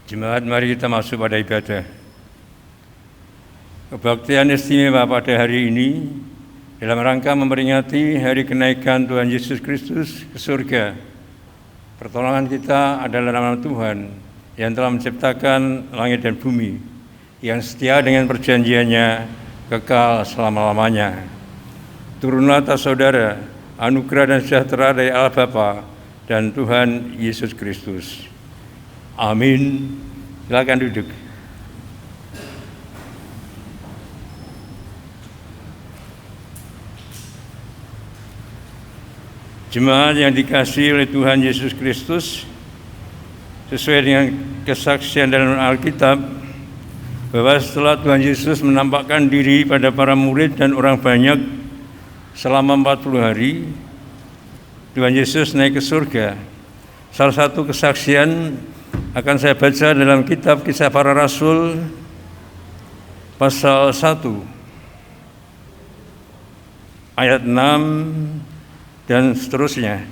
Jemaat, mari kita masuk pada ibadah. Kebaktian istimewa pada hari ini dalam rangka memperingati hari kenaikan Tuhan Yesus Kristus ke surga. Pertolongan kita adalah nama Tuhan yang telah menciptakan langit dan bumi, yang setia dengan perjanjiannya kekal selama-lamanya. Turunlah atas saudara anugerah dan sejahtera dari Allah Bapa dan Tuhan Yesus Kristus. Amin. Silakan duduk. Jemaat yang dikasihi oleh Tuhan Yesus Kristus, sesuai dengan kesaksian dalam Alkitab, bahwa setelah Tuhan Yesus menampakkan diri pada para murid dan orang banyak selama 40 hari, Tuhan Yesus naik ke surga. Salah satu kesaksian akan saya baca dalam kitab Kisah Para Rasul pasal 1 ayat 6 dan seterusnya.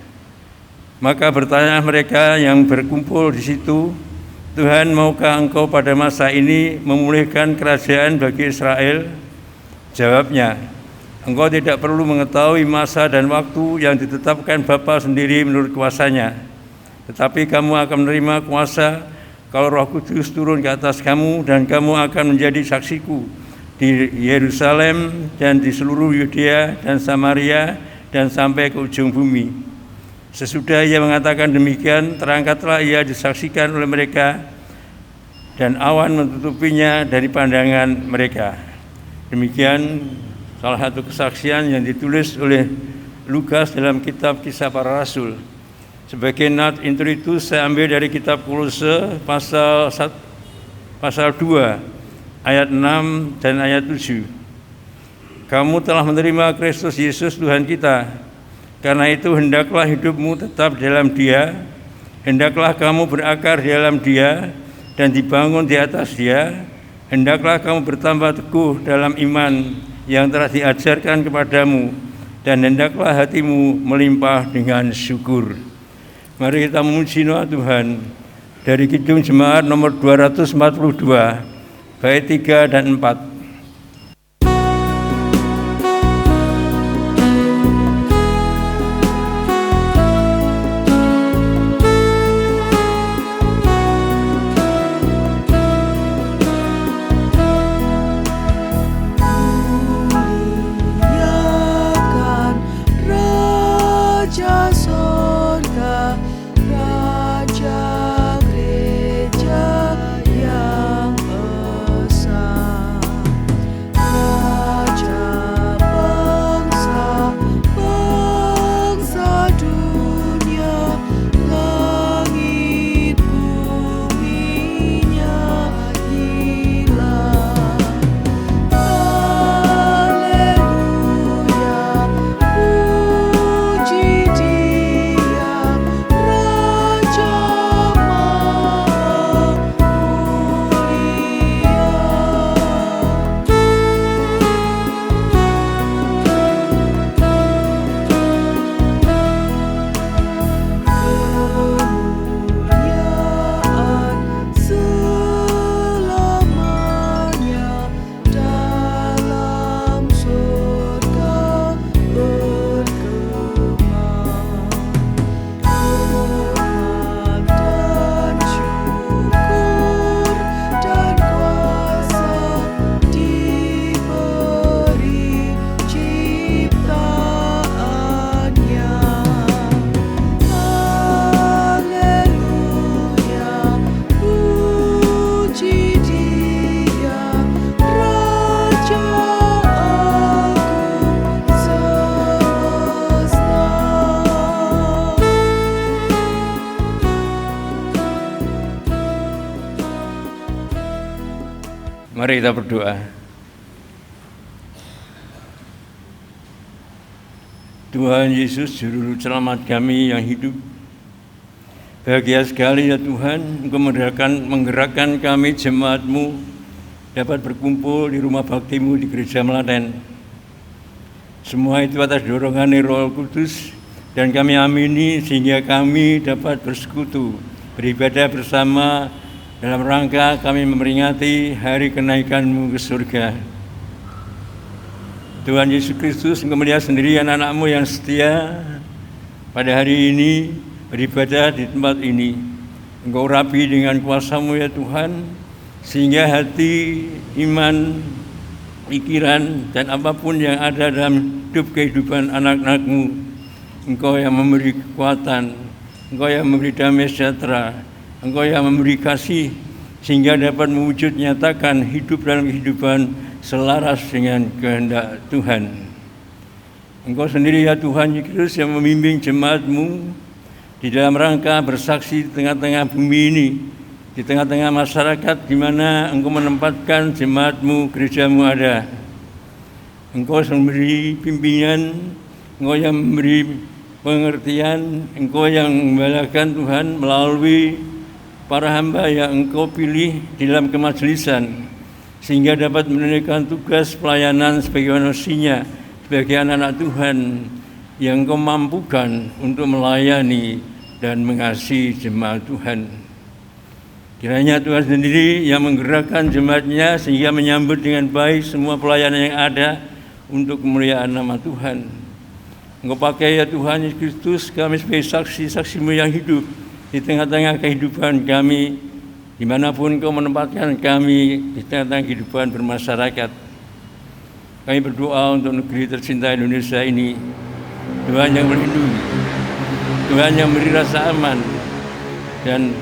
Maka bertanya mereka yang berkumpul di situ, Tuhan, maukah engkau pada masa ini memulihkan kerajaan bagi Israel? Jawabnya, engkau tidak perlu mengetahui masa dan waktu yang ditetapkan Bapa sendiri menurut kuasanya. Tetapi kamu akan menerima kuasa kalau Roh Kudus turun ke atas kamu, dan kamu akan menjadi saksiku di Yerusalem dan di seluruh Yudea dan Samaria dan sampai ke ujung bumi. Sesudah ia mengatakan demikian, terangkatlah ia disaksikan oleh mereka, dan awan menutupinya dari pandangan mereka. Demikian salah satu kesaksian yang ditulis oleh Lukas dalam kitab Kisah Para Rasul. Sebagai not intro itu saya ambil dari kitab Kolose pasal 2 ayat 6 dan ayat 7. Kamu telah menerima Kristus Yesus Tuhan kita. Karena itu hendaklah hidupmu tetap dalam Dia, hendaklah kamu berakar di dalam Dia dan dibangun di atas Dia, hendaklah kamu bertambah teguh dalam iman yang telah diajarkan kepadamu, dan hendaklah hatimu melimpah dengan syukur. Mari kita memuji nama Tuhan dari Kidung Jemaat nomor 242, bait 3 dan 4. Mari kita berdoa. Tuhan Yesus, Juru Selamat kami yang hidup, bahagia sekali ya Tuhan, Engkau menggerakkan kami jemaat-Mu dapat berkumpul di rumah bakti-Mu di Gereja Melaten. Semua itu atas dorongan Roh Kudus, dan kami amini sehingga kami dapat bersekutu, beribadah bersama dalam rangka kami memperingati hari kenaikan-Mu ke surga. Tuhan Yesus Kristus, Engkau melihat sendiri anak-anak-Mu yang setia pada hari ini beribadah di tempat ini. Engkau urapi dengan kuasa-Mu ya Tuhan, sehingga hati, iman, pikiran, dan apapun yang ada dalam hidup kehidupan anak-anak-Mu, Engkau yang memberi kekuatan, Engkau yang memberi damai sejahtera, Engkau yang memberi kasih, sehingga dapat mewujud nyatakan hidup dalam kehidupan selaras dengan kehendak Tuhan. Engkau sendiri ya Tuhan Yesus yang membimbing jemaat-Mu di dalam rangka bersaksi di tengah-tengah bumi ini, di tengah-tengah masyarakat di mana Engkau menempatkan jemaat-Mu, gereja-Mu ada. Engkau memberi pimpinan, Engkau yang memberi pengertian, Engkau yang membalakan Tuhan melalui para hamba yang Engkau pilih di dalam kemajelisan, sehingga dapat menunaikan tugas pelayanan sebagai manusia, sebagai anak-anak Tuhan yang Engkau mampukan untuk melayani dan mengasihi jemaat Tuhan. Kiranya Tuhan sendiri yang menggerakkan jemaat-Nya sehingga menyambut dengan baik semua pelayanan yang ada untuk kemuliaan nama Tuhan. Engkau pakai ya Tuhan Yesus Kristus kami sebagai saksi-saksi-Mu yang hidup di tengah-tengah kehidupan kami, dimanapun Engkau menempatkan kami di tengah-tengah kehidupan bermasyarakat. Kami berdoa untuk negeri tercinta Indonesia ini, Tuhan yang melindungi, Tuhan yang memberi rasa aman dan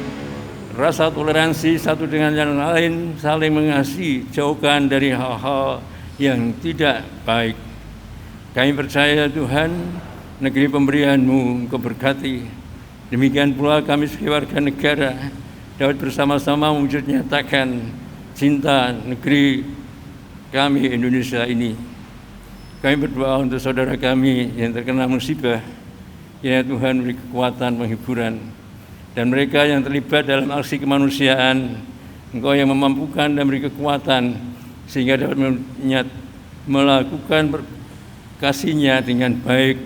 rasa toleransi satu dengan yang lain, saling mengasihi, jauhkan dari hal-hal yang tidak baik. Kami percaya Tuhan, negeri pemberian-Mu Engkau berkati. Demikian pula kami sebagai warga negara dapat bersama-sama mewujud nyatakan cinta negeri kami Indonesia ini. Kami berdoa untuk saudara kami yang terkena musibah, ya Tuhan beri kekuatan penghiburan, dan mereka yang terlibat dalam aksi kemanusiaan, Engkau yang memampukan dan beri kekuatan sehingga dapat melakukan kasih-Nya dengan baik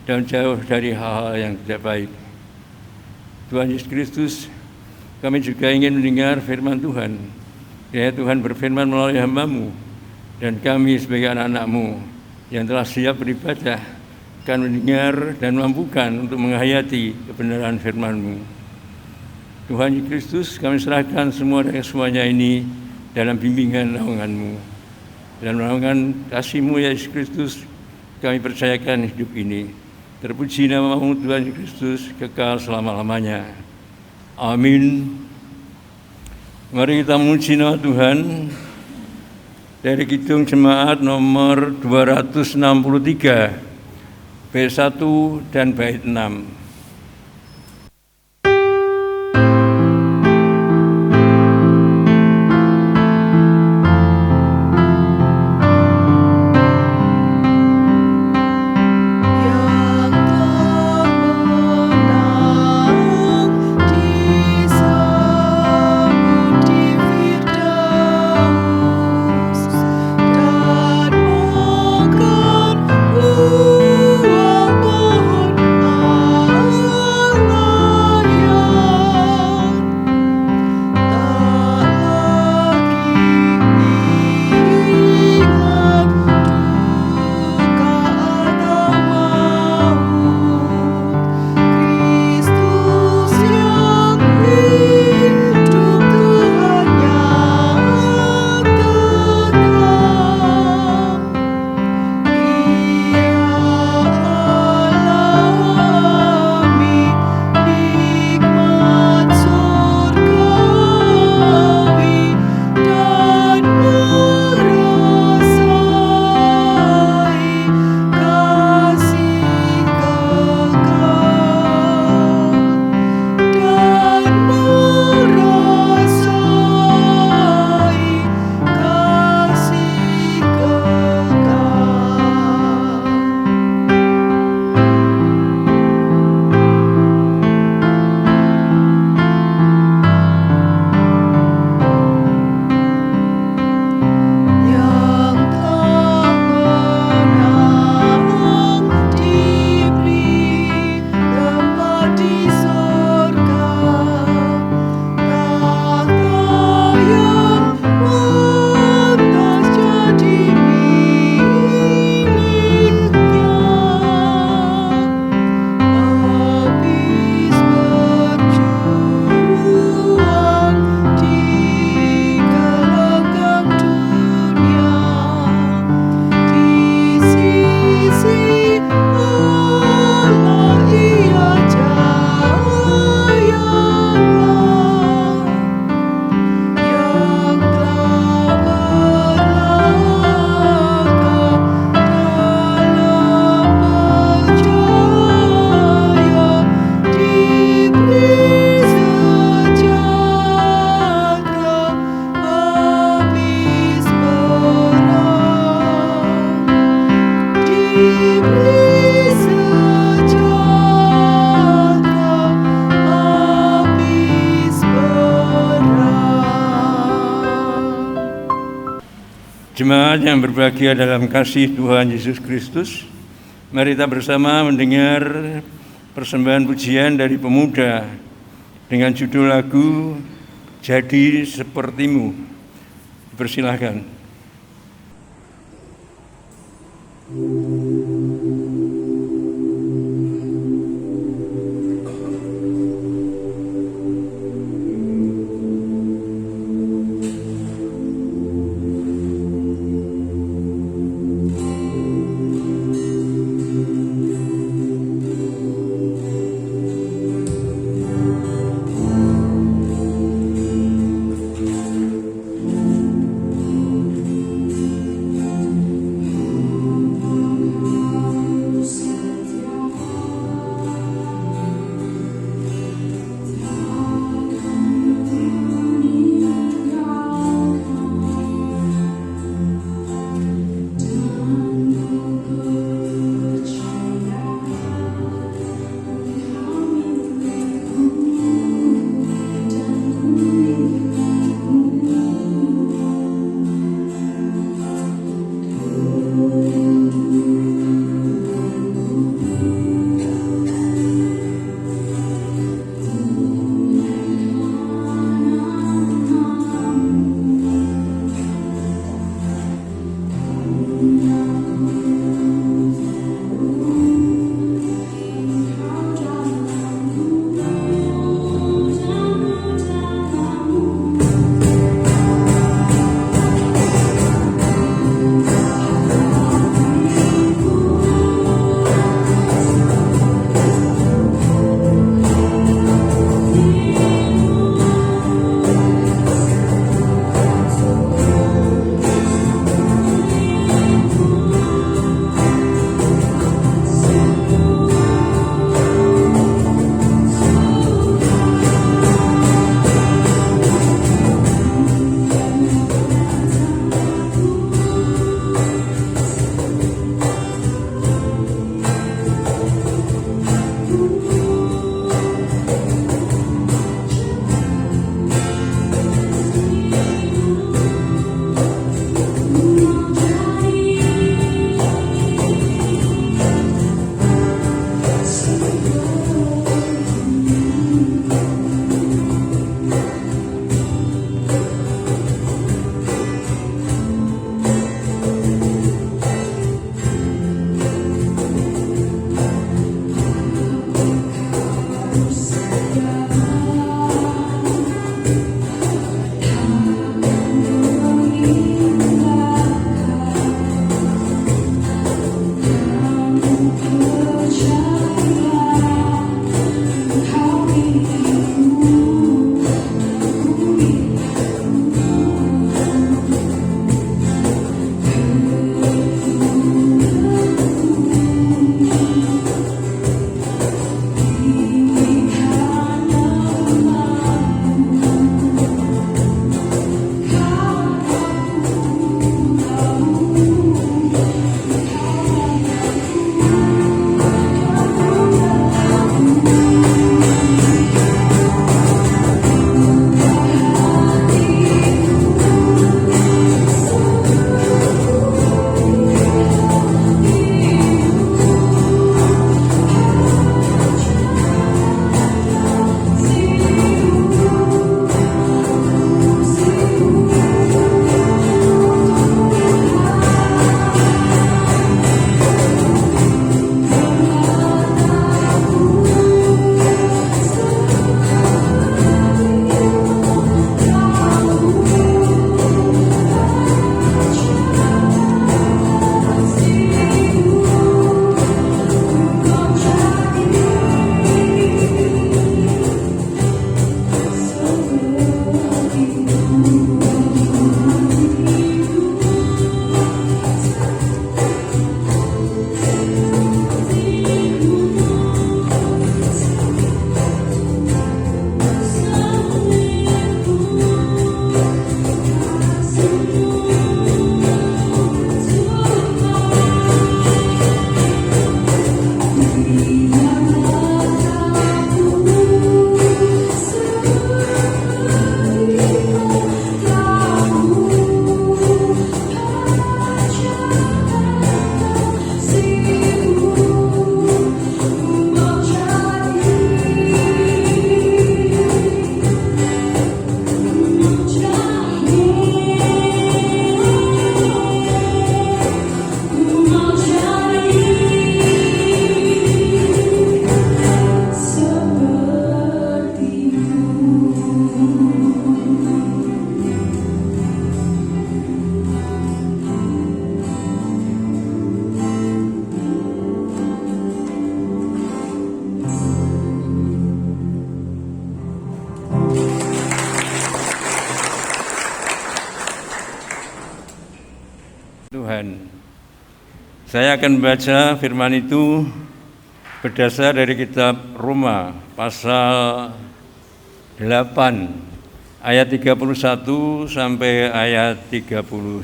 dan jauh dari hal-hal yang tidak baik. Tuhan Yesus Kristus, kami juga ingin mendengar firman Tuhan. Ya Tuhan berfirman melalui hamba-Mu, dan kami sebagai anak-anak-Mu yang telah siap beribadah akan mendengar dan mampukan untuk menghayati kebenaran firman-Mu. Tuhan Yesus Kristus, kami serahkan semua dan semuanya ini dalam bimbingan naungan-Mu. Dalam naungan kasih-Mu ya Yesus Kristus, kami percayakan hidup ini. Terpuji nama-Mu Tuhan Yesus Kristus kekal selama-lamanya. Amin. Mari kita memuji nama Tuhan dari Kidung Jemaat nomor 263, bait 1 dan bait 6. Buah pohon Jemaat yang berbahagia dalam kasih Tuhan Yesus Kristus, mari kita bersama mendengar persembahan pujian dari pemuda dengan judul lagu Jadi Sepertimu. Persilahkan. Saya akan membaca firman itu berdasar dari kitab Roma pasal 8 ayat 31 sampai ayat 39.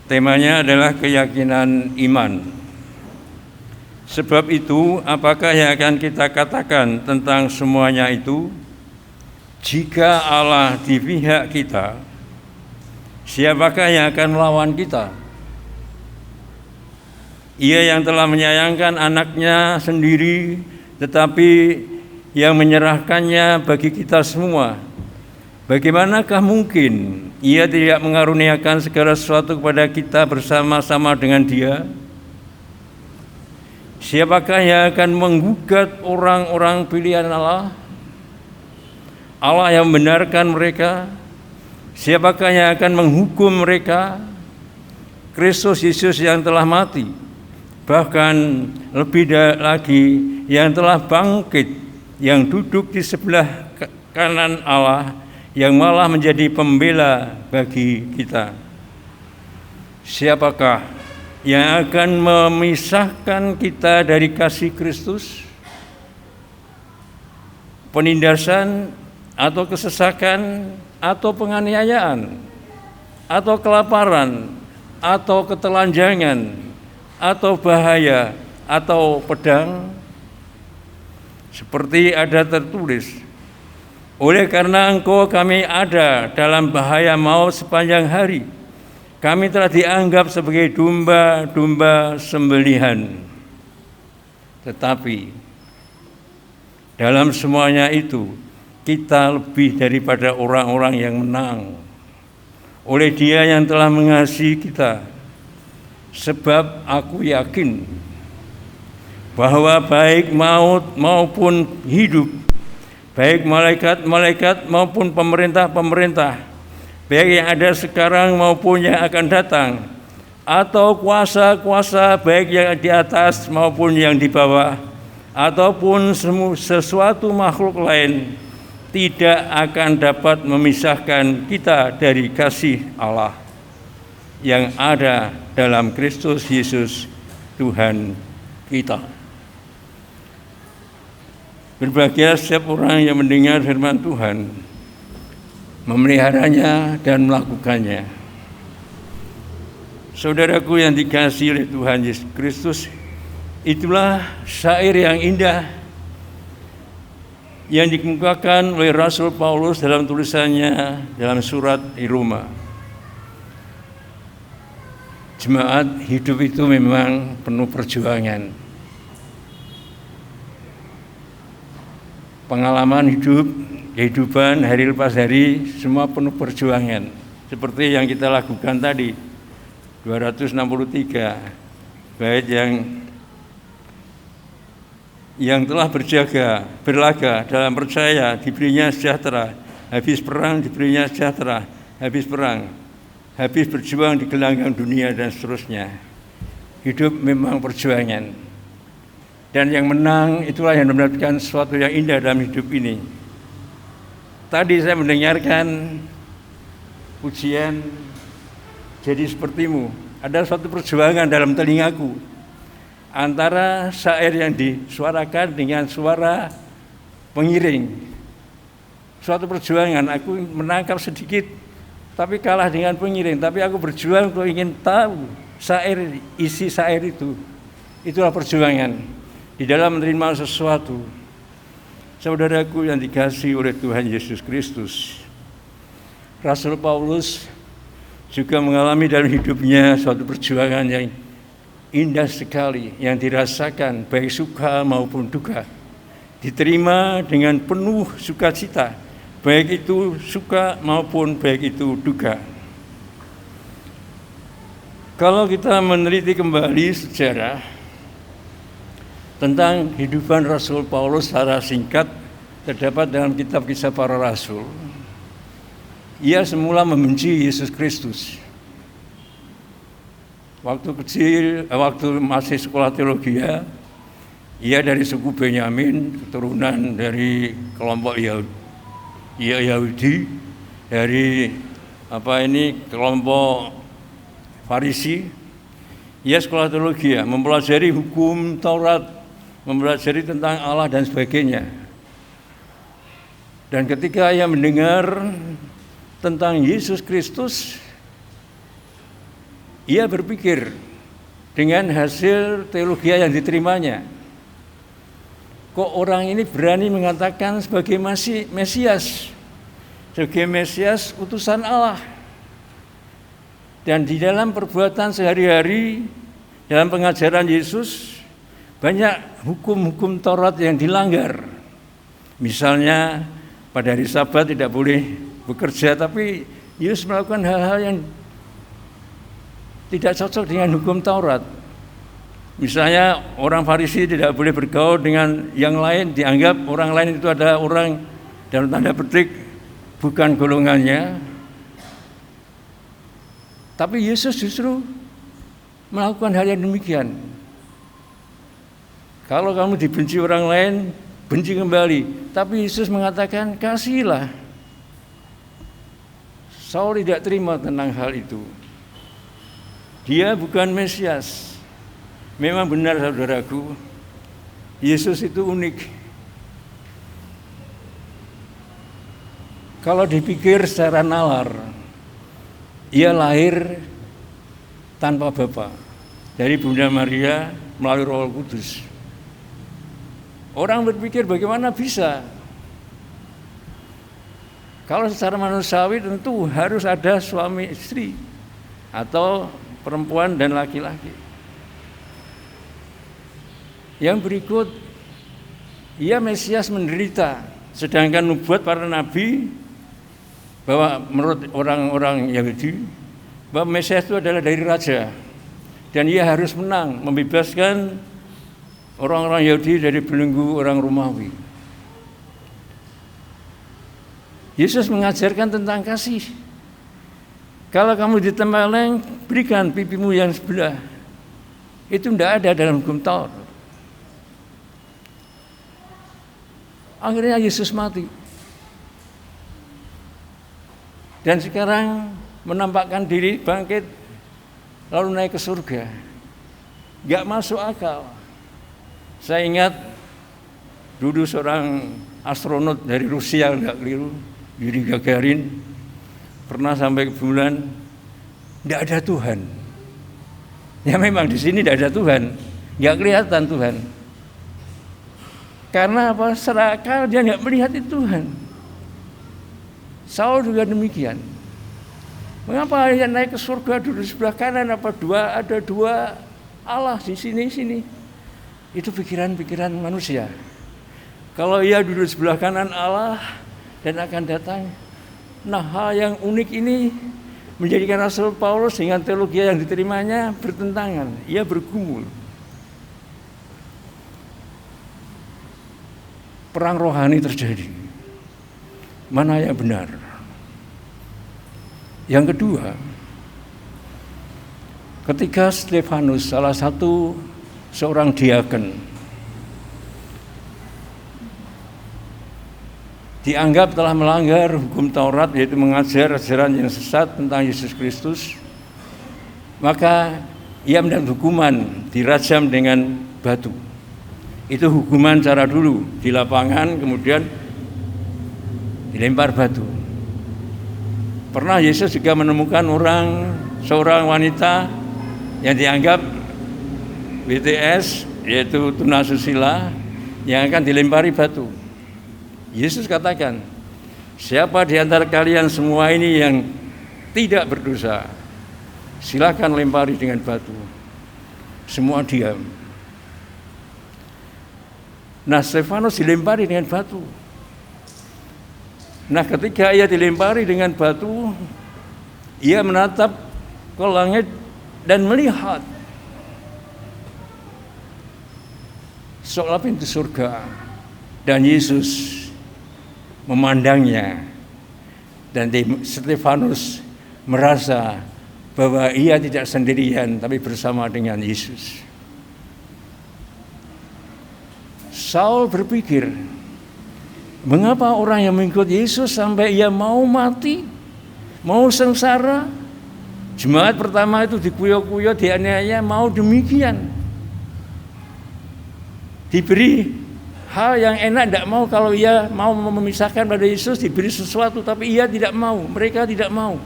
Temanya adalah keyakinan iman. Sebab itu, apakah yang akan kita katakan tentang semuanya itu? Jika Allah di pihak kita, siapakah yang akan melawan kita? Ia yang telah menyayangkan anaknya sendiri, tetapi yang menyerahkannya bagi kita semua. Bagaimanakah mungkin Ia tidak mengaruniakan segala sesuatu kepada kita bersama-sama dengan Dia? Siapakah yang akan menggugat orang-orang pilihan Allah? Allah yang membenarkan mereka. Siapakah yang akan menghukum mereka? Kristus Yesus yang telah mati, bahkan lebih lagi yang telah bangkit, yang duduk di sebelah kanan Allah, yang malah menjadi pembela bagi kita. Siapakah yang akan memisahkan kita dari kasih Kristus? Penindasan atau kesesakan atau penganiayaan atau kelaparan atau ketelanjangan atau bahaya atau pedang? Seperti ada tertulis, oleh karena Engkau kami ada dalam bahaya maut sepanjang hari. Kami telah dianggap sebagai domba-domba sembelihan. Tetapi dalam semuanya itu kita lebih daripada orang-orang yang menang oleh Dia yang telah mengasihi kita. Sebab aku yakin bahwa baik maut maupun hidup, baik malaikat-malaikat maupun pemerintah-pemerintah, baik yang ada sekarang maupun yang akan datang, atau kuasa-kuasa baik yang di atas maupun yang di bawah, ataupun sesuatu makhluk lain, tidak akan dapat memisahkan kita dari kasih Allah yang ada dalam Kristus Yesus Tuhan kita. Berbahagia setiap orang yang mendengar firman Tuhan, memeliharanya dan melakukannya. Saudaraku yang dikasihi oleh Tuhan Yesus Kristus, itulah syair yang indah yang dikemukakan oleh Rasul Paulus dalam tulisannya dalam surat di Roma. Jemaat, hidup itu memang penuh perjuangan. Pengalaman hidup, kehidupan hari lepas hari, semua penuh perjuangan. Seperti yang kita lakukan tadi, 263 bait yang telah berlaga dalam percaya diberinya sejahtera, habis perang diberinya sejahtera, habis perang, habis berjuang di gelanggang dunia dan seterusnya. Hidup memang perjuangan. Dan yang menang itulah yang mendapatkan sesuatu yang indah dalam hidup ini. Tadi saya mendengarkan pujian Jadi Sepertimu. Ada suatu perjuangan dalam telingaku antara syair yang disuarakan dengan suara pengiring. Suatu perjuangan, aku menangkap sedikit tapi kalah dengan pengiring. Tapi aku berjuang untuk ingin tahu isi syair itu. Itulah perjuangan di dalam menerima sesuatu. Saudaraku yang dikasihi oleh Tuhan Yesus Kristus, Rasul Paulus juga mengalami dalam hidupnya suatu perjuangan yang indah sekali, yang dirasakan baik suka maupun duka, diterima dengan penuh sukacita, baik itu suka maupun baik itu duka. Kalau kita meneliti kembali sejarah tentang kehidupan Rasul Paulus secara singkat, terdapat dalam kitab Kisah Para Rasul. Ia semula membenci Yesus Kristus. Waktu masih sekolah teologi, ia dari suku Benyamin, keturunan dari kelompok Yahudi, dari kelompok Farisi. Ia sekolah teologi, mempelajari hukum Taurat, mempelajari tentang Allah dan sebagainya. Dan ketika ia mendengar tentang Yesus Kristus, ia berpikir dengan hasil teologi yang diterimanya, kok orang ini berani mengatakan sebagai Mesias, sebagai Mesias utusan Allah. Dan di dalam perbuatan sehari-hari, dalam pengajaran Yesus, banyak hukum-hukum Taurat yang dilanggar. Misalnya pada hari Sabat tidak boleh bekerja, tapi Yesus melakukan hal-hal yang tidak cocok dengan hukum Taurat. Misalnya orang Farisi tidak boleh bergaul dengan yang lain, dianggap orang lain itu adalah orang dalam tanda petik bukan golongannya. Tapi Yesus justru melakukan hal yang demikian. Kalau kamu dibenci orang lain, benci kembali. Tapi Yesus mengatakan, kasihilah. Saul tidak terima tentang hal itu. Dia bukan Mesias. Memang benar saudaraku, Yesus itu unik. Kalau dipikir secara nalar, ia lahir tanpa bapa dari Bunda Maria melalui Roh Kudus. Orang berpikir bagaimana bisa? Kalau secara manusiawi tentu harus ada suami istri atau perempuan dan laki-laki. Yang berikut, ia Mesias menderita, sedangkan nubuat para nabi bahwa menurut orang-orang Yahudi bahwa Mesias itu adalah dari raja dan ia harus menang membebaskan orang-orang Yahudi dari belenggu orang Romawi. Yesus mengajarkan tentang kasih. Kalau kamu ditempeleng, berikan pipimu yang sebelah. Itu tidak ada dalam hukum Taurat. Akhirnya Yesus mati. Dan sekarang menampakkan diri bangkit lalu naik ke surga. Gak masuk akal. Saya ingat dulu seorang astronot dari Rusia, gak keliru, Yuri Gagarin, pernah sampai ke bulan, tidak ada Tuhan. Ya memang di sini tidak ada Tuhan, nggak kelihatan Tuhan. Karena apa? Secara akal dia nggak melihat itu Tuhan. Saul juga demikian. Mengapa dia naik ke surga dulu sebelah kanan? Apa ada dua Allah di sini? Itu pikiran-pikiran manusia. Kalau ia duduk sebelah kanan Allah dan akan datang. Nah, hal yang unik ini menjadikan Rasul Paulus dengan teologi yang diterimanya bertentangan. Ia bergumul. Perang rohani terjadi. Mana yang benar? Yang kedua, ketika Stefanus, salah satu seorang diaken, dianggap telah melanggar hukum Taurat, yaitu mengajar ajaran yang sesat tentang Yesus Kristus, maka ia mendapat hukuman, dirajam dengan batu. Itu hukuman cara dulu, di lapangan kemudian dilempar batu. Pernah Yesus juga menemukan seorang wanita yang dianggap BTS, yaitu tunasusila, yang akan dilempari batu. Yesus katakan, siapa di antara kalian semua ini yang tidak berdosa, silakan lempari dengan batu. Semua diam. Nah, Stefanus dilempari dengan batu. Nah, ketika ia dilempari dengan batu, ia menatap ke langit dan melihat seolah pintu surga, dan Yesus memandangnya, dan Stefanus merasa bahwa ia tidak sendirian tapi bersama dengan Yesus. Saul berpikir, mengapa orang yang mengikut Yesus sampai ia mau mati, mau sengsara, Jemaat pertama itu dikuyo-kuyo, dianiaya, mau demikian. Diberi hal yang enak, tidak mau. Kalau ia mau memisahkan pada Yesus, diberi sesuatu, tapi ia tidak mau, mereka tidak mau.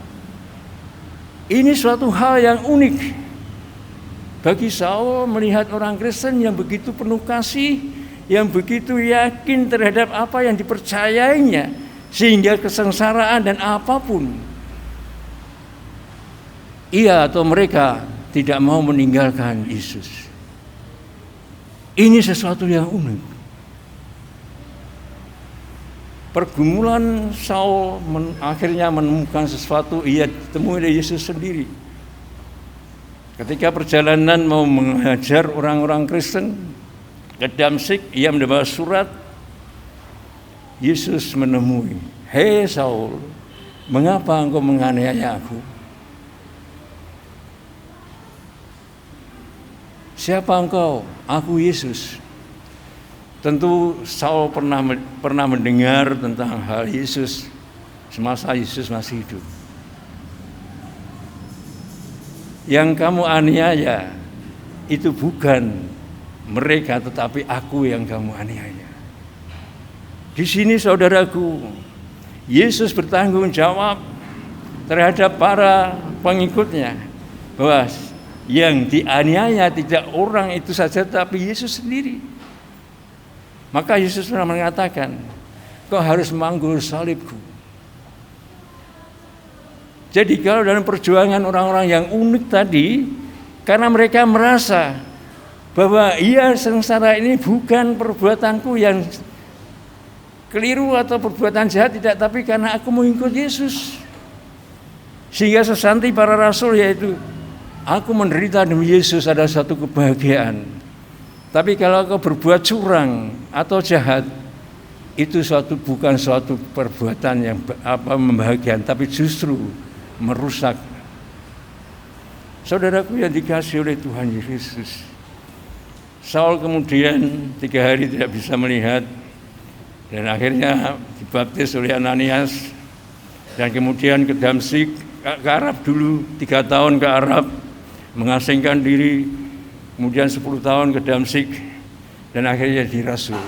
Ini suatu hal yang unik bagi Saul melihat orang Kristen yang begitu penuh kasih, yang begitu yakin terhadap apa yang dipercayainya, sehingga kesengsaraan dan apapun, ia atau mereka tidak mau meninggalkan Yesus. Ini sesuatu yang unik. Pergumulan Saul akhirnya menemukan sesuatu, ia temui dari Yesus sendiri. Ketika perjalanan mau mengajar orang-orang Kristen ke Damsyik, ia membawa surat. Yesus menemui, "Hei Saul, mengapa engkau menganiaya aku? Siapa engkau?" "Aku Yesus." Tentu Saul pernah mendengar tentang hal Yesus semasa Yesus masih hidup. "Yang kamu aniaya itu bukan mereka, tetapi aku yang kamu aniaya." Di sini saudaraku, Yesus bertanggung jawab terhadap para pengikutnya bahwa yang dianiaya tidak orang itu saja, tapi Yesus sendiri. Maka Yesus pernah mengatakan, "Kau harus memanggul salibku." Jadi kalau dalam perjuangan orang-orang yang unik tadi, karena mereka merasa bahwa sengsara ini bukan perbuatanku yang keliru atau perbuatan jahat, tidak, tapi karena aku mengikut Yesus. Sehingga sesanti para rasul, yaitu aku menderita demi Yesus, ada satu kebahagiaan. Tapi kalau kau berbuat curang atau jahat, itu bukan suatu perbuatan yang membahagiakan, tapi justru merusak. Saudaraku yang dikasihi oleh Tuhan Yesus, Saul kemudian 3 hari tidak bisa melihat, dan akhirnya dibaptis oleh Ananias, dan kemudian ke Damsyik, ke Arab dulu, 3 tahun ke Arab, mengasingkan diri, kemudian 10 tahun ke Damsyik, dan akhirnya jadi rasul.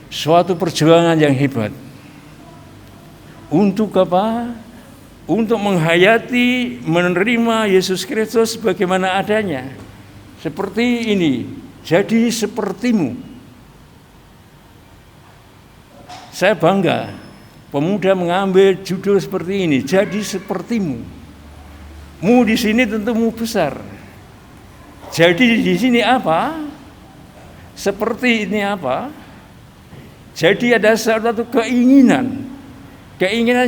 Suatu perjuangan yang hebat. Untuk apa? Untuk menghayati, menerima Yesus Kristus bagaimana adanya. Seperti ini, jadi sepertimu. Saya bangga pemuda mengambil judul seperti ini, jadi sepertimu. Mu di sini tentu mu besar. Jadi di sini apa? Seperti ini apa? Jadi ada suatu keinginan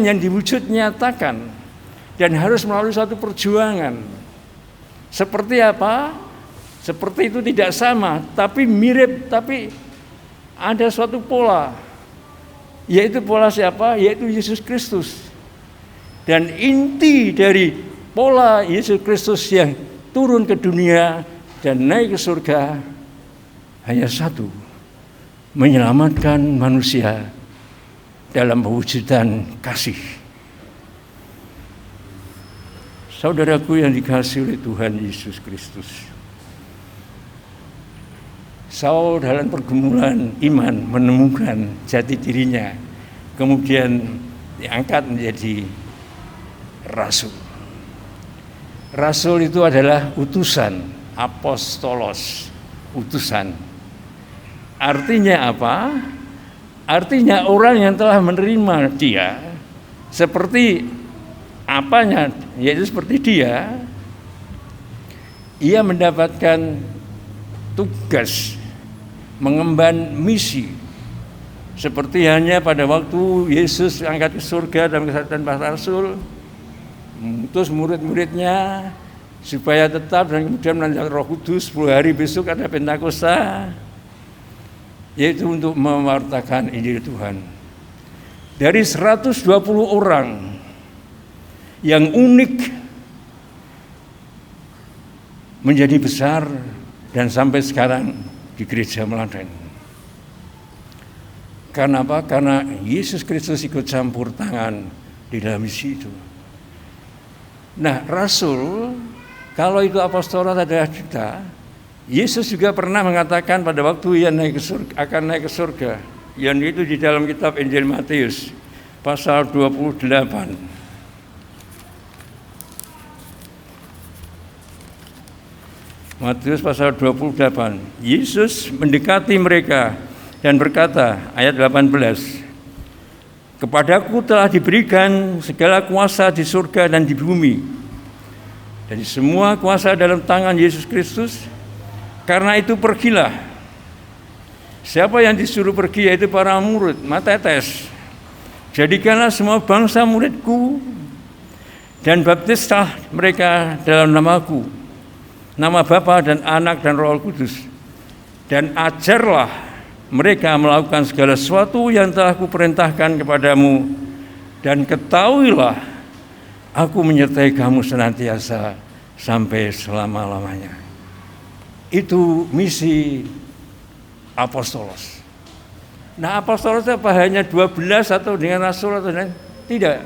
yang diwujud nyatakan dan harus melalui suatu perjuangan. Seperti apa? Seperti itu tidak sama, tapi mirip, tapi ada suatu pola. Yaitu pola siapa? Yaitu Yesus Kristus. Dan inti dari pola Yesus Kristus yang turun ke dunia dan naik ke surga hanya satu: menyelamatkan manusia dalam pewujudan kasih. Saudaraku yang dikasihi oleh Tuhan Yesus Kristus, Saul dalam pergumulan iman menemukan jati dirinya, kemudian diangkat menjadi rasul. Rasul itu adalah utusan, apostolos, utusan. Artinya apa? Artinya orang yang telah menerima dia seperti apanya, yaitu seperti dia, ia mendapatkan tugas mengemban misi. Seperti hanya pada waktu Yesus angkat ke surga dalam kesehatan para rasul, mengutus murid-muridnya supaya tetap, dan kemudian melanjutkan Roh Kudus. 10 hari besok ada Pentakosta, yaitu untuk mewartakan Injil Tuhan. Dari 120 orang yang unik menjadi besar dan sampai sekarang di Gereja Meladen. Karena apa? Karena Yesus Kristus ikut campur tangan di dalam misi itu. Nah, rasul, kalau itu apostolat adalah duta, Yesus juga pernah mengatakan pada waktu ia akan naik ke surga, yang itu di dalam kitab Injil Matius pasal 28. Matius pasal 28. Yesus mendekati mereka dan berkata, ayat 18, "Kepadaku telah diberikan segala kuasa di surga dan di bumi. Jadi semua kuasa dalam tangan Yesus Kristus. Karena itu pergilah. Siapa yang disuruh pergi yaitu para murid, matetes. Jadikanlah semua bangsa muridku dan baptislah mereka dalam namaku, nama Bapa dan Anak dan Roh Kudus. Dan ajarlah mereka melakukan segala sesuatu yang telah kuperintahkan kepadamu. Dan ketahuilah, aku menyertai kamu senantiasa sampai selama-lamanya." Itu misi apostolos. Nah, apostolos apa hanya 12 atau dengan rasul atau lain? Tidak.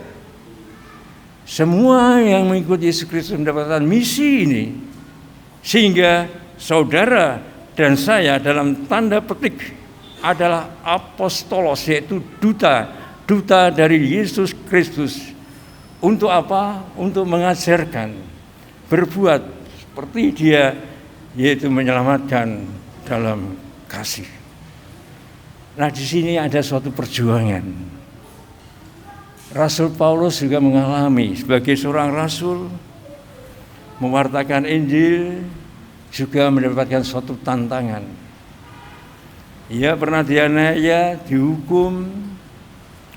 Semua yang mengikuti Yesus Kristus mendapatkan misi ini. Sehingga saudara dan saya dalam tanda petik adalah apostolos, yaitu duta dari Yesus Kristus. Untuk apa? Untuk mengajarkan, berbuat seperti Dia, yaitu menyelamatkan dalam kasih. Nah, di sini ada suatu perjuangan. Rasul Paulus juga mengalami sebagai seorang rasul, mewartakan Injil, juga mendapatkan suatu tantangan. Ia pernah dianiaya, dihukum,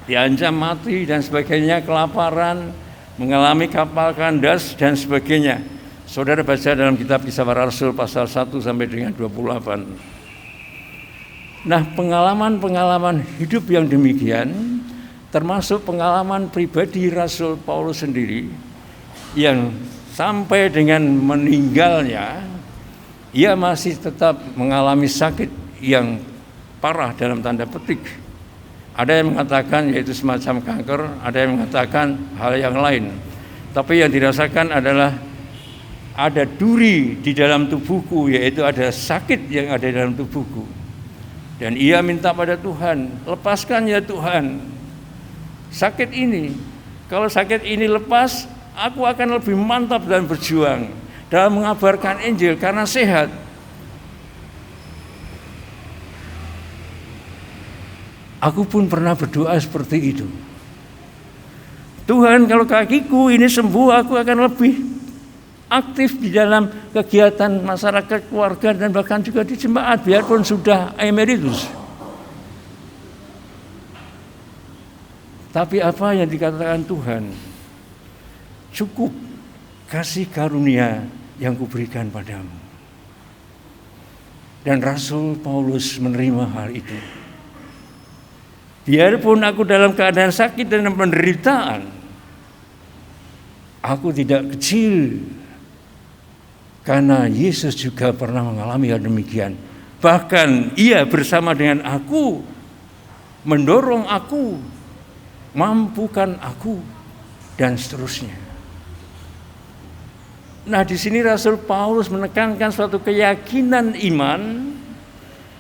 diancam mati dan sebagainya, kelaparan, mengalami kapal kandas dan sebagainya. Saudara baca dalam kitab Kisah Para Rasul pasal 1 sampai dengan 28. Nah, pengalaman-pengalaman hidup yang demikian, termasuk pengalaman pribadi Rasul Paulus sendiri, yang sampai dengan meninggalnya, ia masih tetap mengalami sakit yang parah dalam tanda petik. Ada yang mengatakan yaitu semacam kanker, ada yang mengatakan hal yang lain. Tapi yang dirasakan adalah ada duri di dalam tubuhku, yaitu ada sakit yang ada di dalam tubuhku. Dan ia minta pada Tuhan, lepaskan ya Tuhan sakit ini. Kalau sakit ini lepas, aku akan lebih mantap dan berjuang dalam mengabarkan Injil karena sehat. Aku pun pernah berdoa seperti itu. Tuhan, kalau kakiku ini sembuh, aku akan lebih aktif di dalam kegiatan masyarakat, keluarga, dan bahkan juga di jemaat, biarpun sudah emeritus. Tapi apa yang dikatakan Tuhan? Cukup kasih karunia yang kuberikan padamu. Dan Rasul Paulus menerima hal itu. Biarpun aku dalam keadaan sakit dan penderitaan, aku tidak kecil. Karena Yesus juga pernah mengalami hal demikian. Bahkan ia bersama dengan aku, mendorong aku, mampukan aku, dan seterusnya. Nah, di sini Rasul Paulus menekankan suatu keyakinan iman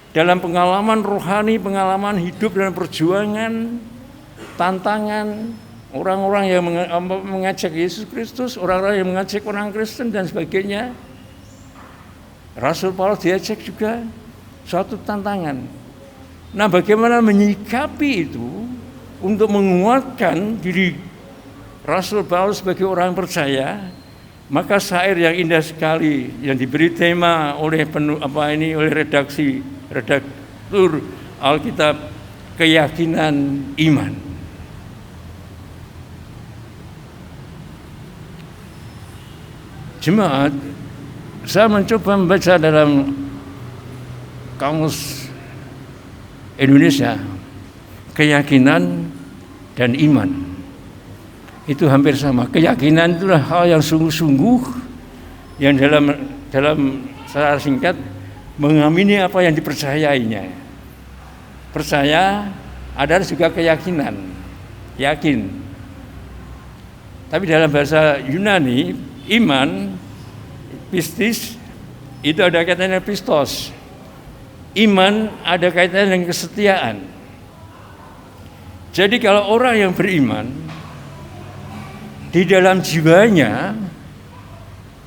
dalam pengalaman rohani, pengalaman hidup dan perjuangan, tantangan orang-orang yang mengajak Yesus Kristus, orang-orang yang mengajak orang Kristen dan sebagainya. Rasul Paulus diajak juga suatu tantangan. Nah, bagaimana menyikapi itu untuk menguatkan diri Rasul Paulus sebagai orang percaya? Maka syair yang indah sekali yang diberi tema oleh oleh redaktur Alkitab, keyakinan iman. Jemaat, saya mencoba membaca dalam Kamus Indonesia keyakinan dan iman. Itu hampir sama. Keyakinan itulah hal yang sungguh-sungguh yang dalam secara singkat mengamini apa yang dipercayainya. Percaya adalah juga keyakinan, yakin. Tapi dalam bahasa Yunani, iman, pistis, itu ada kaitannya pistos. Iman ada kaitannya dengan kesetiaan. Jadi kalau orang yang beriman, di dalam jiwanya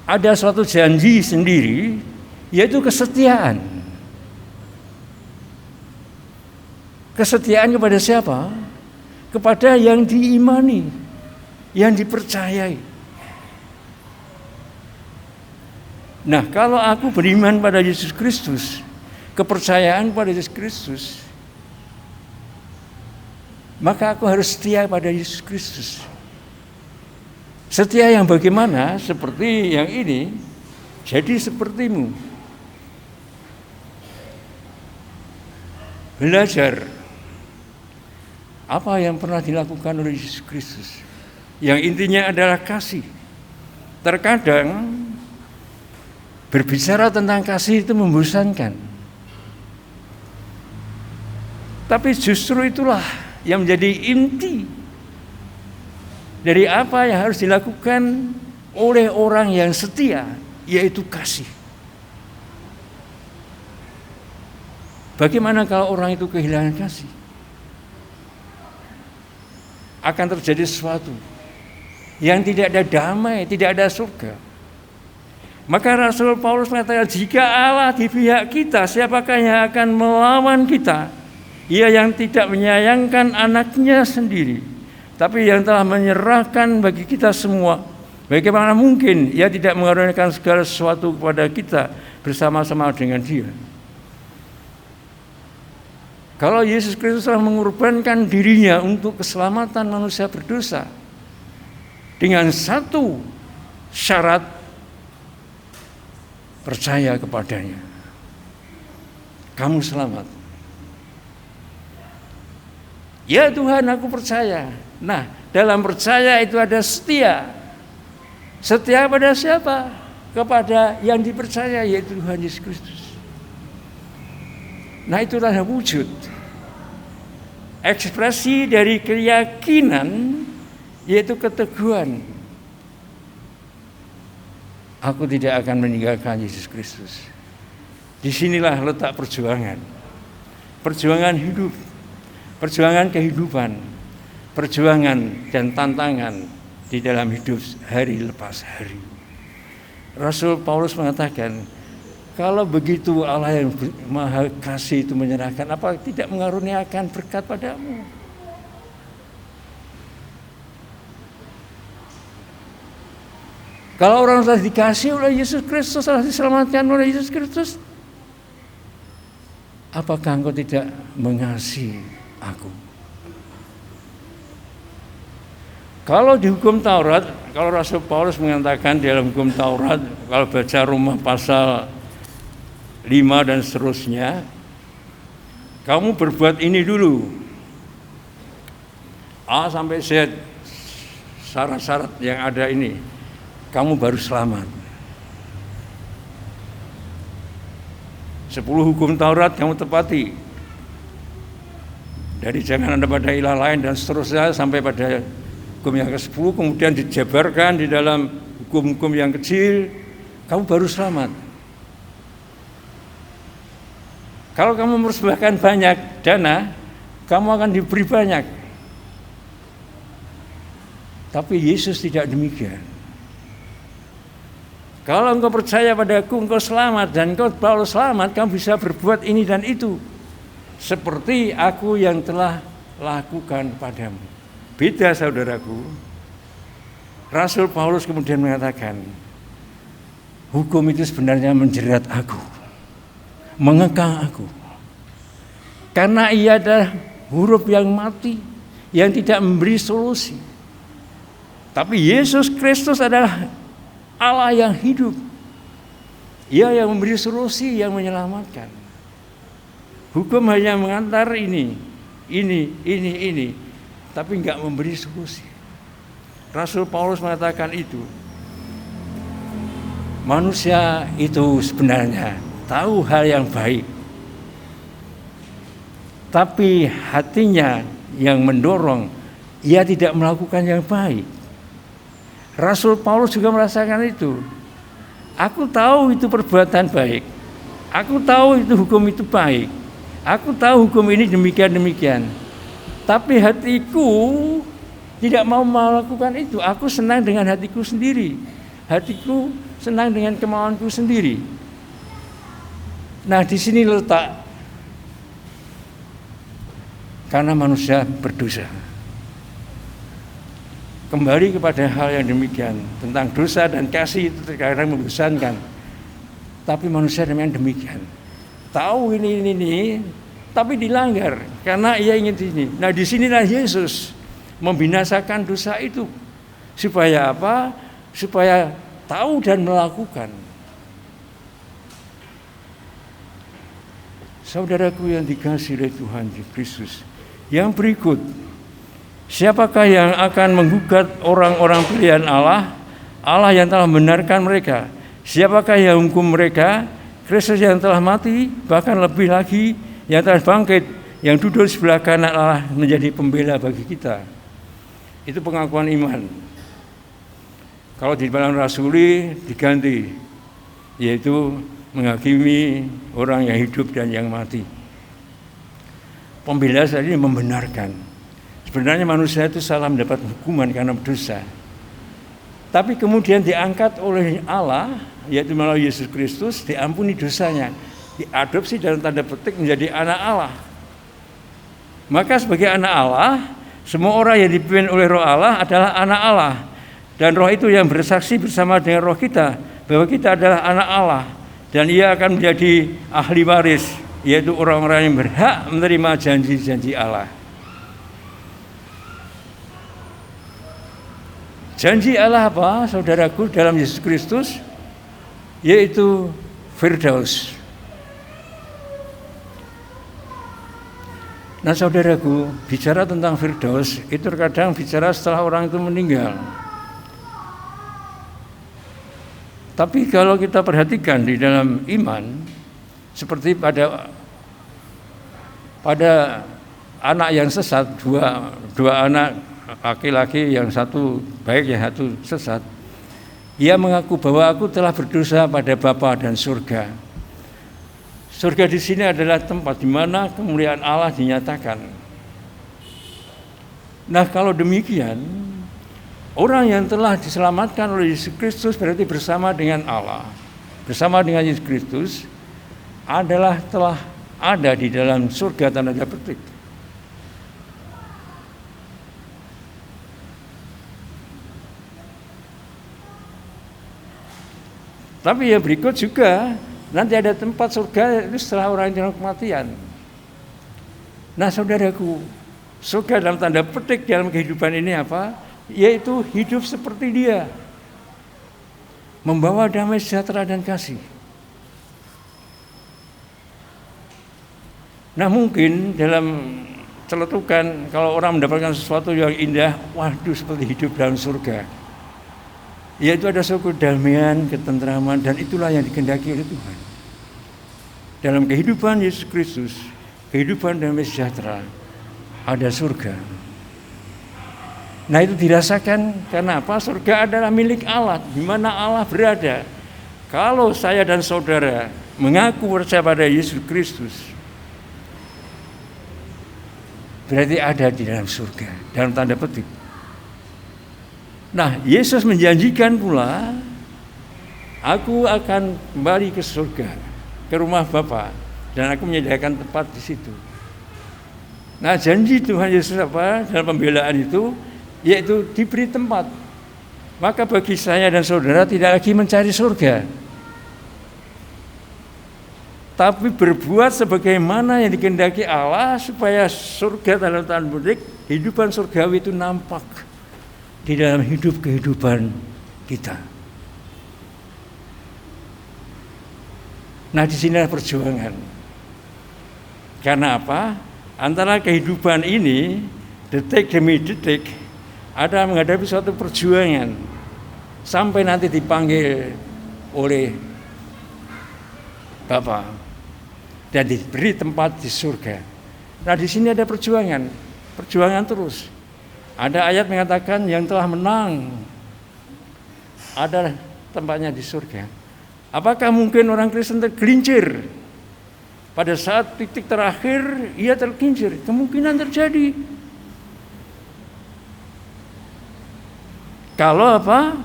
ada suatu janji sendiri, yaitu kesetiaan. Kesetiaan kepada siapa? Kepada yang diimani, yang dipercayai. Nah, kalau aku beriman pada Yesus Kristus, kepercayaan pada Yesus Kristus, maka aku harus setia pada Yesus Kristus. Setia yang bagaimana? Seperti yang ini, jadi sepertimu. Belajar apa yang pernah dilakukan oleh Yesus Kristus, yang intinya adalah kasih. Terkadang berbicara tentang kasih itu membosankan, tapi justru itulah yang menjadi inti dari apa yang harus dilakukan oleh orang yang setia, yaitu kasih. Bagaimana kalau orang itu kehilangan kasih? Akan terjadi sesuatu yang tidak ada damai, tidak ada surga. Maka Rasul Paulus mengatakan, jika Allah di pihak kita, siapakah yang akan melawan kita? Ia yang tidak menyayangkan anaknya sendiri, tapi yang telah menyerahkan bagi kita semua. Bagaimana mungkin ia tidak mengaruniakan segala sesuatu kepada kita bersama-sama dengan Dia? Kalau Yesus Kristus telah mengorbankan dirinya untuk keselamatan manusia berdosa, dengan satu syarat, percaya kepadanya, kamu selamat. Ya Tuhan, aku percaya. Nah, dalam percaya itu ada setia. Setia pada siapa? Kepada yang dipercaya, yaitu Tuhan Yesus Kristus. Nah, itulah wujud, ekspresi dari keyakinan, yaitu keteguhan. Aku tidak akan meninggalkan Yesus Kristus. Disinilah letak perjuangan. Perjuangan hidup, perjuangan kehidupan, perjuangan dan tantangan di dalam hidup hari lepas hari. Rasul Paulus mengatakan, kalau begitu Allah yang Maha Kasih itu menyerahkan, apa tidak mengaruniakan berkat padamu? Kalau orang telah dikasih oleh Yesus Kristus, telah diselamatkan oleh Yesus Kristus, apakah engkau tidak mengasihi aku? Kalau di hukum Taurat, kalau Rasul Paulus mengatakan di dalam hukum Taurat, kalau baca Roma pasal 5 dan seterusnya, kamu berbuat ini dulu, A sampai Z, syarat-syarat yang ada ini, kamu baru selamat. 10 hukum Taurat kamu tepati, dari jangan ada pada ilah lain dan seterusnya sampai pada hukum yang ke-10, kemudian dijabarkan di dalam hukum-hukum yang kecil, kamu baru selamat. Kalau kamu mempersembahkan banyak dana, kamu akan diberi banyak. Tapi Yesus tidak demikian. Kalau engkau percaya padaku, engkau selamat, dan engkau kalau selamat, kamu bisa berbuat ini dan itu, seperti aku yang telah lakukan padamu. Beda, saudaraku. Rasul Paulus kemudian mengatakan, hukum itu sebenarnya menjerat aku, mengekang aku, karena ia adalah huruf yang mati, yang tidak memberi solusi. Tapi Yesus Kristus adalah Allah yang hidup. Ia yang memberi solusi, yang menyelamatkan. Hukum hanya mengantar ini, tapi enggak memberi solusi. Rasul Paulus mengatakan itu. Manusia itu sebenarnya tahu hal yang baik, tapi hatinya yang mendorong ia tidak melakukan yang baik. Rasul Paulus juga merasakan itu. Aku tahu itu perbuatan baik. Aku tahu itu hukum itu baik. Aku tahu hukum ini demikian. Tapi hatiku tidak mau melakukan itu. Aku senang dengan hatiku sendiri. Hatiku senang dengan kemauanku sendiri. Nah, di sini letak karena manusia berdosa. Kembali kepada hal yang demikian tentang dosa dan kasih itu terkadang membosankan. Tapi manusia demikian. Tahu ini, tapi dilanggar karena ia ingin di sini. Nah, di sinilah Yesus membinasakan dosa itu supaya apa? Supaya tahu dan melakukan. Saudaraku yang dikasihi oleh Tuhan Yesus Kristus, yang berikut, siapakah yang akan menggugat orang-orang pilihan Allah, Allah yang telah membenarkan mereka? Siapakah yang hukum mereka? Kristus yang telah mati, bahkan lebih lagi yang telah bangkit, yang duduk sebelah kanan Allah menjadi pembela bagi kita. Itu pengakuan iman. Kalau di dalam rasuli diganti, yaitu menghakimi orang yang hidup dan yang mati. Pembela tadi membenarkan. Sebenarnya manusia itu salah mendapat hukuman karena dosa. Tapi kemudian diangkat oleh Allah, yaitu melalui Yesus Kristus, diampuni dosanya. Diadopsi dalam tanda petik menjadi anak Allah. Maka sebagai anak Allah, semua orang yang dipimpin oleh Roh Allah adalah anak Allah. Dan Roh itu yang bersaksi bersama dengan Roh kita bahwa kita adalah anak Allah. Dan ia akan menjadi ahli waris, yaitu orang-orang yang berhak menerima janji-janji Allah. Janji Allah apa, saudaraku, dalam Yesus Kristus? Yaitu Firdaus. Nah, saudaraku, bicara tentang Firdaus, itu terkadang bicara setelah orang itu meninggal. Tapi kalau kita perhatikan di dalam iman, seperti pada anak yang sesat, dua anak laki-laki, yang satu baik, yang satu sesat, ia mengaku bahwa aku telah berdosa pada Bapa dan surga. Surga di sini adalah tempat di mana kemuliaan Allah dinyatakan. Nah, kalau demikian, orang yang telah diselamatkan oleh Yesus Kristus berarti bersama dengan Allah, bersama dengan Yesus Kristus adalah telah ada di dalam surga tanda petik. Tapi yang berikut juga nanti ada tempat surga itu setelah orang yang kematian. Nah, saudaraku, surga dalam tanda petik dalam kehidupan ini apa? Yaitu hidup seperti Dia, membawa damai sejahtera dan kasih. Nah, mungkin dalam celetukan kalau orang mendapatkan sesuatu yang indah, waduh, seperti hidup dalam surga, yaitu ada suatu kedamaian, ketentraman, dan itulah yang dikehendaki oleh Tuhan. Dalam kehidupan Yesus Kristus, kehidupan damai sejahtera, ada surga. Nah, itu dirasakan karena apa? Surga adalah milik Allah, di mana Allah berada. Kalau saya dan saudara mengaku percaya pada Yesus Kristus, berarti ada di dalam surga, dalam tanda petik. Nah, Yesus menjanjikan pula, aku akan kembali ke surga, ke rumah Bapa, dan aku menyediakan tempat di situ. Nah, janji Tuhan Yesus apa dalam pembelaan itu? Yaitu diberi tempat. Maka bagi saya dan saudara tidak lagi mencari surga, tapi berbuat sebagaimana yang dikehendaki Allah supaya surga dalam tanda petik, kehidupan surgawi itu nampak di dalam kehidupan kita. Nah, di sinilah perjuangan. Karena apa? Antara kehidupan ini detik demi detik ada menghadapi suatu perjuangan sampai nanti dipanggil oleh Bapa dan diberi tempat di surga. Nah, di sini ada perjuangan terus. Ada ayat mengatakan yang telah menang ada tempatnya di surga. Apakah mungkin orang Kristen tergelincir? Pada saat titik terakhir ia tergelincir, kemungkinan terjadi. Kalau apa?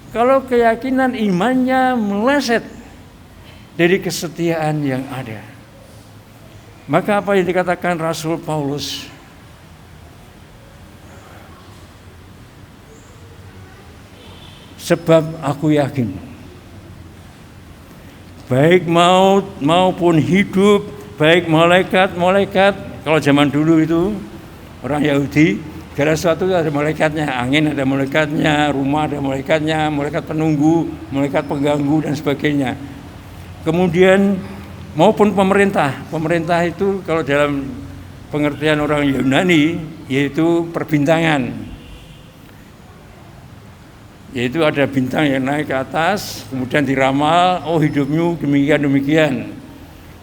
Kalau keyakinan imannya meleset dari kesetiaan yang ada. Maka apa yang dikatakan Rasul Paulus? Sebab aku yakin baik maut maupun hidup, baik malaikat, kalau zaman dulu itu orang Yahudi, segala sesuatu ada malaikatnya, angin ada malaikatnya, rumah ada malaikatnya, malaikat penunggu, malaikat pengganggu dan sebagainya. Kemudian maupun pemerintah itu kalau dalam pengertian orang Yunani yaitu perbintangan. Yaitu ada bintang yang naik ke atas, kemudian diramal, oh hidupmu demikian.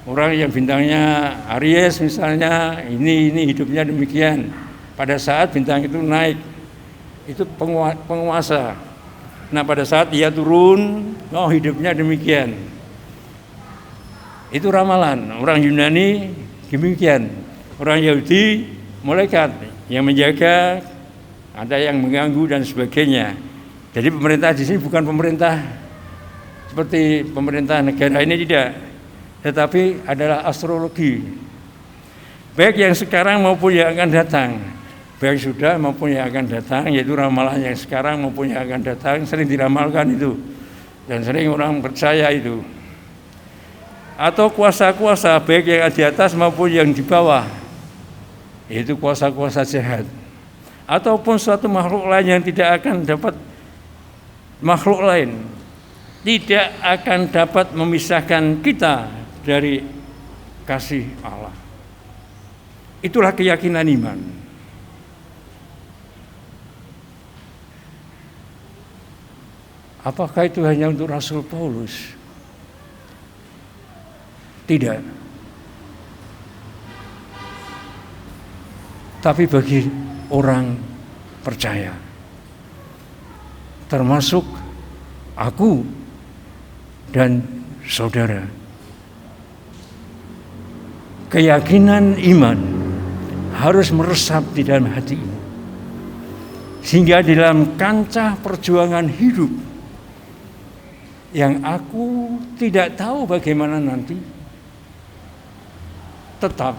Orang yang bintangnya Aries misalnya, ini hidupnya demikian. Pada saat bintang itu naik, itu penguasa. Nah pada saat dia turun, oh hidupnya demikian. Itu ramalan, orang Yunani demikian. Orang Yahudi, malaikat yang menjaga, ada yang mengganggu dan sebagainya. Jadi pemerintah di sini bukan pemerintah seperti pemerintah negara ini tidak, tetapi adalah astrologi. Baik yang sekarang maupun yang akan datang, baik sudah maupun yang akan datang, yaitu ramalan yang sekarang maupun yang akan datang sering diramalkan itu, dan sering orang percaya itu. Atau kuasa-kuasa baik yang di atas maupun yang di bawah, yaitu kuasa-kuasa jahat. Ataupun suatu makhluk lain yang tidak akan dapat memisahkan kita dari kasih Allah. Itulah keyakinan iman. Apakah itu hanya untuk Rasul Paulus? Tidak. Tapi bagi orang percaya, termasuk aku dan saudara. Keyakinan iman harus meresap di dalam hati ini. Sehingga di dalam kancah perjuangan hidup yang aku tidak tahu bagaimana nanti, tetap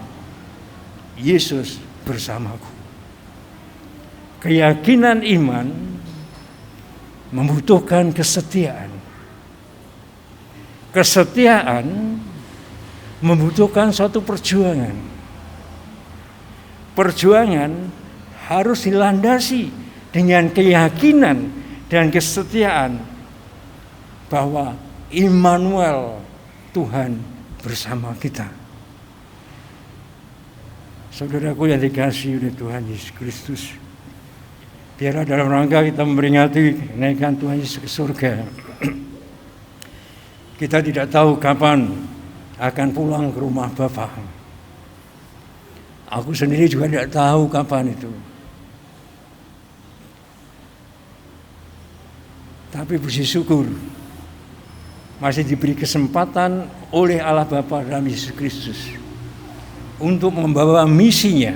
Yesus bersamaku. Keyakinan iman membutuhkan kesetiaan. Kesetiaan membutuhkan suatu perjuangan. Perjuangan harus dilandasi dengan keyakinan dan kesetiaan bahwa Immanuel, Tuhan bersama kita. Saudaraku yang dikasihi oleh Tuhan Yesus Kristus, biarlah dalam rangka kita memperingati kenaikan Tuhan Yesus ke surga, kita tidak tahu kapan akan pulang ke rumah Bapa. Aku sendiri juga tidak tahu kapan itu. Tapi puji syukur masih diberi kesempatan oleh Allah Bapa dalam Yesus Kristus untuk membawa misinya.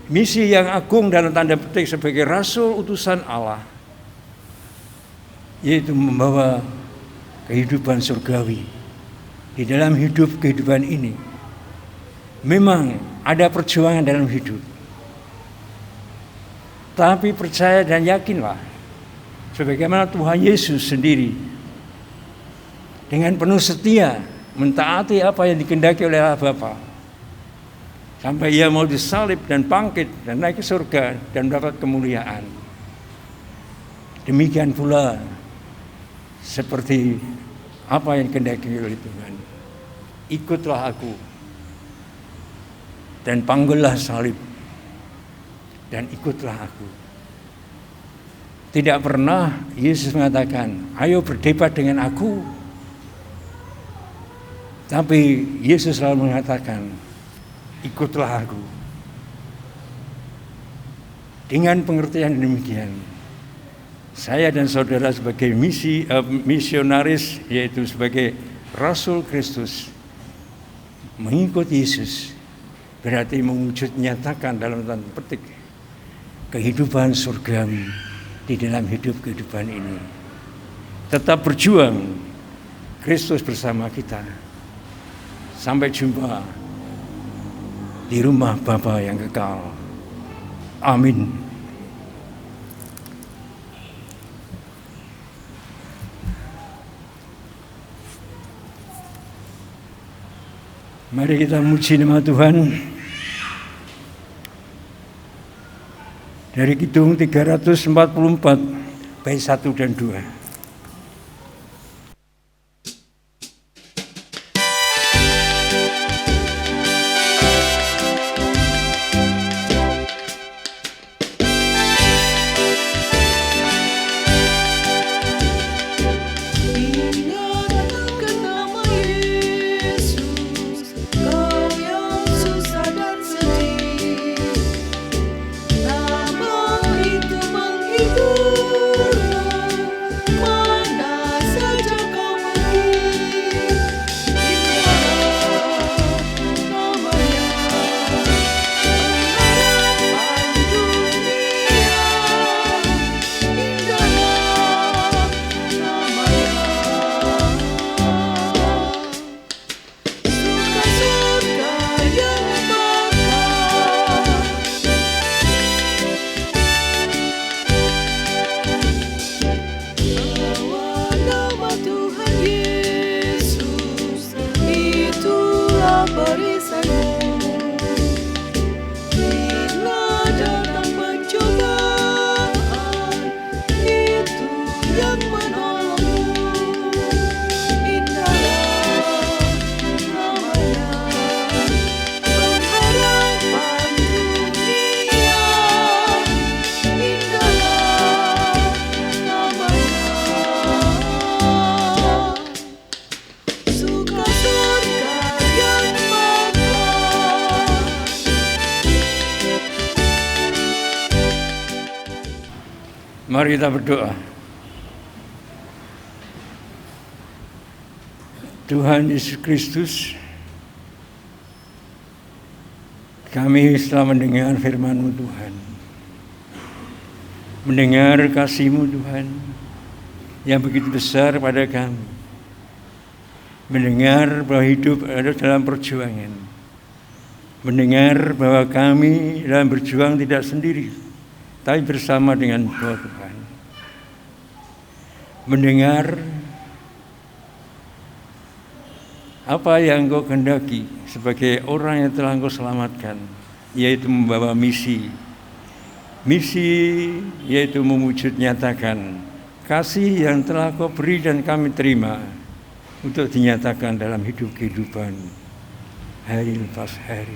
Misi yang agung dalam tanda petik sebagai rasul utusan Allah, yaitu membawa kehidupan surgawi di dalam kehidupan ini. Memang ada perjuangan dalam hidup, tapi percaya dan yakinlah sebagaimana Tuhan Yesus sendiri dengan penuh setia mentaati apa yang dikehendaki oleh Allah Bapa, sampai ia mau disalib dan bangkit dan naik ke surga dan mendapat kemuliaan. Demikian pula seperti apa yang dikehendaki oleh Tuhan. Ikutlah aku dan panggillah salib dan ikutlah aku. Tidak pernah Yesus mengatakan, ayo berdebat dengan aku. Tapi Yesus selalu mengatakan, ikutlah aku. Dengan pengertian demikian, Saya dan saudara sebagai misionaris, yaitu sebagai Rasul Kristus, mengikut Yesus berarti mewujud nyatakan dalam tanda petik kehidupan surgawi di dalam kehidupan ini. Tetap berjuang, Kristus bersama kita. Sampai jumpa di rumah Bapa yang kekal. Amin. Mari kita muji nama Tuhan. Dari Kidung 344, bait 1 dan 2. Mari kita berdoa. Tuhan Yesus Kristus, kami setelah mendengar firman-Mu Tuhan, mendengar kasih-Mu Tuhan yang begitu besar pada kami, mendengar bahwa hidup ada dalam perjuangan, mendengar bahwa kami dalam berjuang tidak sendiri, tapi bersama dengan Tuhan. Mendengar apa yang Engkau kehendaki sebagai orang yang telah Engkau selamatkan, yaitu membawa misi. Misi yaitu mewujud nyatakan kasih yang telah Kau beri dan kami terima untuk dinyatakan dalam kehidupan hari lepas hari.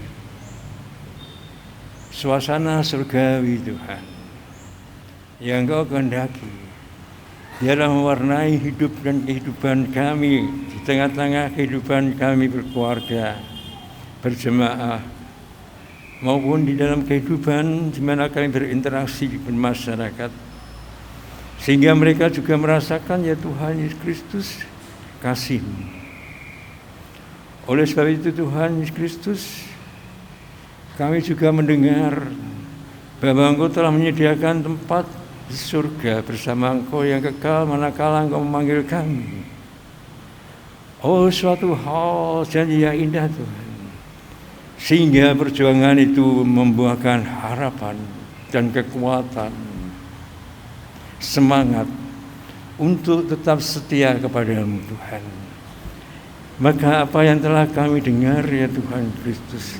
Suasana surgawi Tuhan yang Engkau kehendaki biarlah mewarnai hidup dan kehidupan kami di tengah-tengah kehidupan kami berkeluarga, berjemaah, maupun di dalam kehidupan di mana kami berinteraksi dengan masyarakat, sehingga mereka juga merasakan ya Tuhan Yesus Kristus kasih-Mu. Oleh sebab itu Tuhan Yesus Kristus, kami juga mendengar bahwa Engkau telah menyediakan tempat di surga bersama Engkau yang kekal manakala Engkau memanggil kami. Oh, suatu hal janji yang indah Tuhan, sehingga perjuangan itu membuahkan harapan dan kekuatan, semangat untuk tetap setia kepada-Mu Tuhan. Maka apa yang telah kami dengar ya Tuhan Kristus,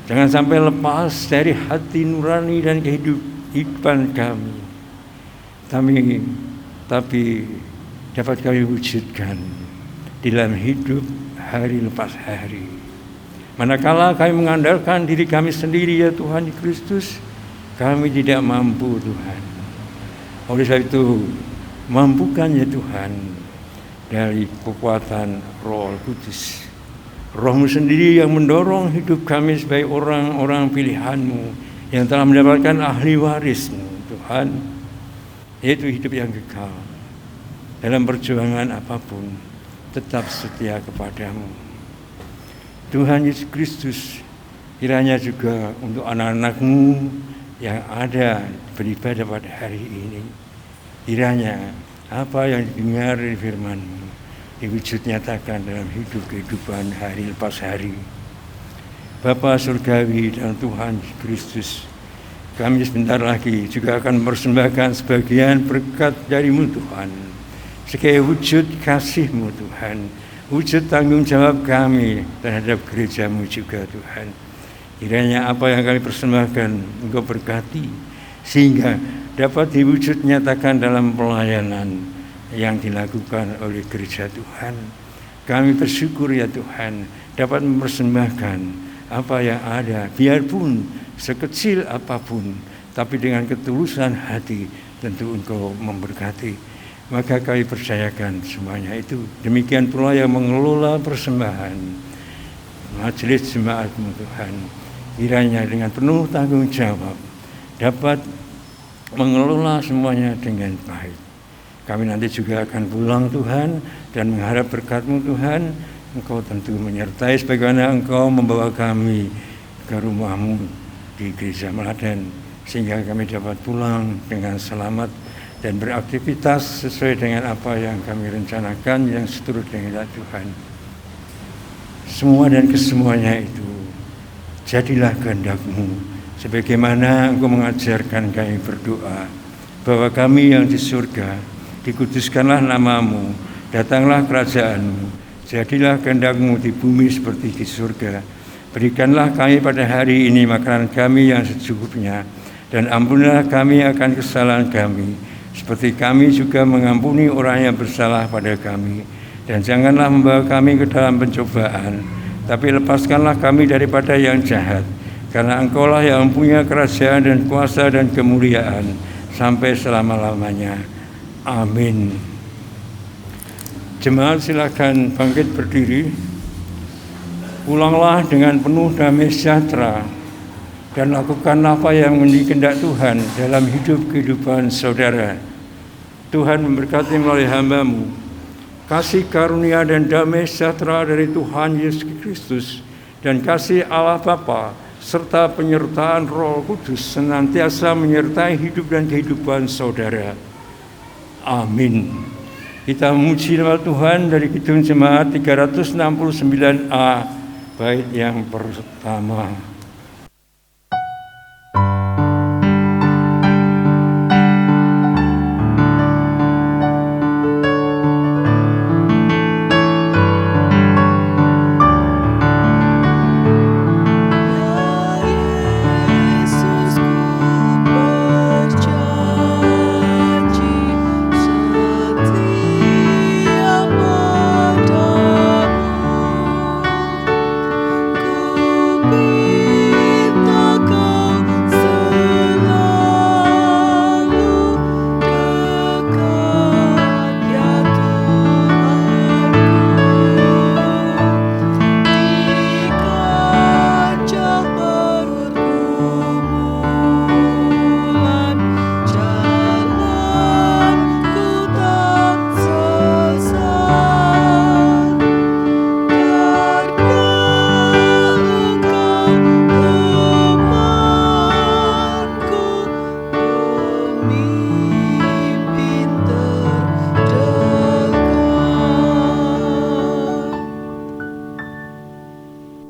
jangan sampai lepas dari hati nurani dan kehidupan kami, tapi dapat kami wujudkan dalam hidup hari lepas hari. Manakala kami mengandalkan diri kami sendiri ya Tuhan Kristus, kami tidak mampu Tuhan. Oleh sebab itu, mampukan ya Tuhan dari kekuatan Roh Kudus. Roh-Mu sendiri yang mendorong hidup kami sebagai orang-orang pilihan-Mu yang telah mendapatkan ahli waris-Mu Tuhan. yaitu hidup yang kekal. Dalam perjuangan apapun, tetap setia kepadamu. Tuhan Yesus Kristus, kiranya juga untuk anak-anak-Mu yang ada beribadah pada hari ini, kiranya apa yang didengar dari firman-Mu diwujud nyatakan dalam hidup kehidupan hari lepas hari. Bapa Surgawi dan Tuhan Yesus Kristus, kami sebentar lagi juga akan mempersembahkan sebagian berkat dari-Mu Tuhan, sebagai wujud kasih-Mu Tuhan, wujud tanggung jawab kami terhadap gereja-Mu juga Tuhan. Kiranya apa yang kami persembahkan Engkau berkati, sehingga dapat diwujud nyatakan dalam pelayanan yang dilakukan oleh gereja Tuhan. Kami bersyukur ya Tuhan, dapat mempersembahkan apa yang ada, biarpun sekecil apapun, tapi dengan ketulusan hati tentu Engkau memberkati. Maka kami percayakan semuanya itu. Demikian pula yang mengelola persembahan majelis jemaat-Mu Tuhan, kiranya dengan penuh tanggung jawab dapat mengelola semuanya dengan baik. Kami nanti juga akan pulang Tuhan dan mengharap berkat-Mu Tuhan. Engkau tentu menyertai sebagaimana Engkau membawa kami ke rumah-Mu di Gereja Meladen, sehingga kami dapat pulang dengan selamat dan beraktivitas sesuai dengan apa yang kami rencanakan yang seturut dengan Tuhan. Semua dan kesemuanya itu jadilah kehendak-Mu, sebagaimana Engkau mengajarkan kami berdoa bahwa kami yang di surga, dikuduskanlah nama-Mu, datanglah kerajaan-Mu, jadilah kehendak-Mu di bumi seperti di surga. Berikanlah kami pada hari ini makanan kami yang secukupnya, dan ampunilah kami akan kesalahan kami, seperti kami juga mengampuni orang yang bersalah pada kami. Dan janganlah membawa kami ke dalam pencobaan, tapi lepaskanlah kami daripada yang jahat, karena Engkau-lah yang mempunyai kerajaan dan kuasa dan kemuliaan sampai selama-lamanya. Amin. Jemaat silakan bangkit berdiri. Pulanglah dengan penuh damai sejahtera dan lakukan apa yang menjadi kehendak Tuhan dalam hidup kehidupan saudara. Tuhan memberkati melalui hamba-Mu. Kasih karunia dan damai sejahtera dari Tuhan Yesus Kristus dan kasih Allah Bapa serta penyertaan Roh Kudus senantiasa menyertai hidup dan kehidupan saudara. Amin. Kita memuji nama Tuhan dari Kidung Jemaat 369A, bait yang pertama.